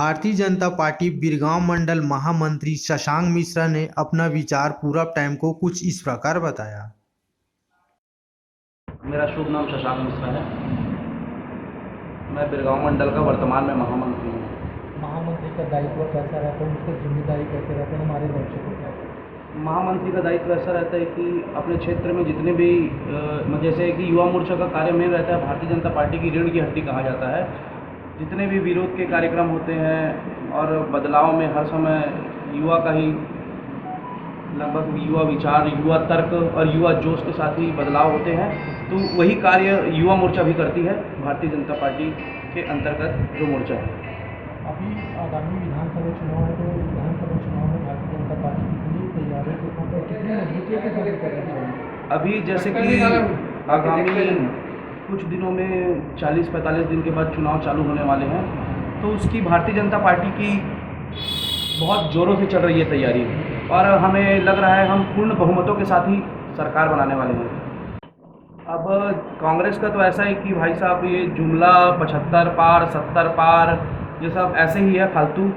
Bharatiya Janata party Birgaon मंडल महामंत्री शशांक मिश्रा ने अपना विचार पूरब टाइम को कुछ इस प्रकार बताया। मेरा शुभ नाम शशांक मिश्रा है। मैं बिरगांव मंडल का वर्तमान में महामंत्री हूँ। महामंत्री का दायित्व कैसा रहता है, उसकी जिम्मेदारी कैसे रहती है हमारे दर्शकों को? महामंत्री का दायित्व ऐसा रहता है कि अपने क्षेत्र में जितने भी जैसे कि युवा मोर्चा का कार्य मेन रहता है, भारतीय जनता पार्टी की रीढ़ की हड्डी कहा जाता है। जितने भी विरोध के कार्यक्रम होते हैं और बदलाव में हर समय युवा का ही लगभग युवा विचार, युवा तर्क और युवा जोश के साथ ही बदलाव होते हैं, तो वही कार्य युवा मोर्चा भी करती है भारतीय जनता पार्टी के अंतर्गत जो मोर्चा है। अभी आगामी विधानसभा चुनाव है, तो विधानसभा चुनाव में भारतीय जनता पार्टी कितनी तैयारी के साथ कितनी मजबूती के साथ करनी चाहिए? अभी जैसे कि आगामी कुछ दिनों में 40-45 दिन के बाद चुनाव चालू होने वाले हैं, तो उसकी भारतीय जनता पार्टी की बहुत ज़ोरों से चल रही है तैयारी, और हमें लग रहा है हम पूर्ण बहुमतों के साथ ही सरकार बनाने वाले हैं। अब कांग्रेस का तो ऐसा है कि भाई साहब ये जुमला 75 पार 70 पार ये सब ऐसे ही है फालतू।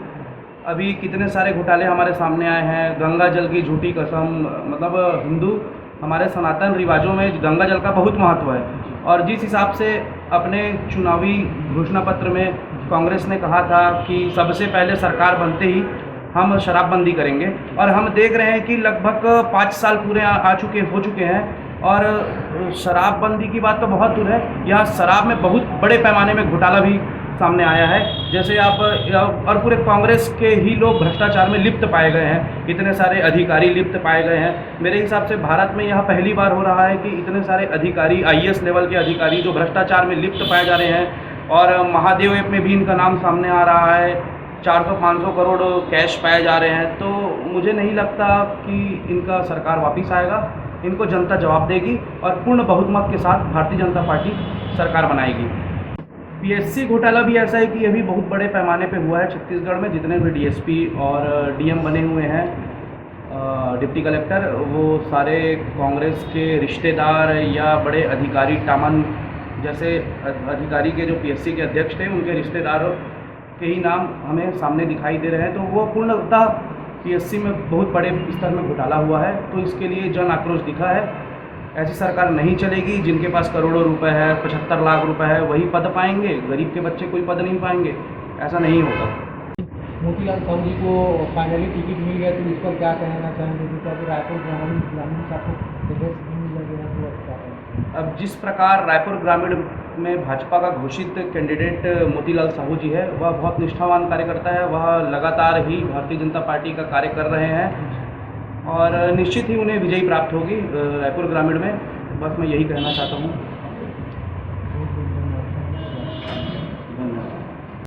अभी कितने सारे घोटाले हमारे सामने आए हैं, गंगा जल की झूठी कसम, मतलब हिंदू हमारे सनातन रिवाजों में गंगा जल का बहुत महत्व है, और जिस हिसाब से अपने चुनावी घोषणा पत्र में कांग्रेस ने कहा था कि सबसे पहले सरकार बनते ही हम शराबबंदी करेंगे, और हम देख रहे हैं कि लगभग 5 साल पूरे हो चुके हैं, और शराबबंदी की बात तो बहुत दूर है, यहाँ शराब में बहुत बड़े पैमाने में घोटाला भी सामने आया है। जैसे आप और पूरे कांग्रेस के ही लोग भ्रष्टाचार में लिप्त पाए गए हैं, इतने सारे अधिकारी लिप्त पाए गए हैं। मेरे हिसाब से भारत में यह पहली बार हो रहा है कि इतने सारे अधिकारी, IAS लेवल के अधिकारी जो भ्रष्टाचार में लिप्त पाए जा रहे हैं, और महादेव ऐप में भी इनका नाम सामने आ रहा है। 400-500 करोड़ कैश पाए जा रहे हैं, तो मुझे नहीं लगता कि इनका सरकार वापस आएगा। इनको जनता जवाब देगी और पूर्ण बहुमत के साथ भारतीय जनता पार्टी सरकार बनाएगी। PSC घोटाला भी ऐसा है कि ये भी बहुत बड़े पैमाने पे हुआ है छत्तीसगढ़ में। जितने भी DSP और DM बने हुए हैं, डिप्टी कलेक्टर, वो सारे कांग्रेस के रिश्तेदार या बड़े अधिकारी, टामन जैसे अधिकारी के जो PSC के अध्यक्ष थे, उनके रिश्तेदारों के ही नाम हमें सामने दिखाई दे रहे हैं। तो वो पूर्णतः PSC में बहुत बड़े स्तर में घोटाला हुआ है, तो इसके लिए जन आक्रोश दिखा है। ऐसी सरकार नहीं चलेगी। जिनके पास करोड़ों रुपए है, 75 लाख रुपए है, वही पद पाएंगे, गरीब के बच्चे कोई पद नहीं पाएंगे। ऐसा नहीं होगा। मोतीलाल साहू जी को फाइनली टिकट मिल गया, तो इस पर क्या कहना चाहेंगे? क्योंकि रायपुर ग्रामीण अब जिस प्रकार रायपुर ग्रामीण में भाजपा का घोषित कैंडिडेट मोतीलाल साहू जी है, वह बहुत निष्ठावान कार्यकर्ता है। वह लगातार ही भारतीय जनता पार्टी का कार्य कर रहे हैं, और निश्चित ही उन्हें विजयी प्राप्त होगी रायपुर ग्रामीण में। बस मैं यही कहना चाहता हूँ।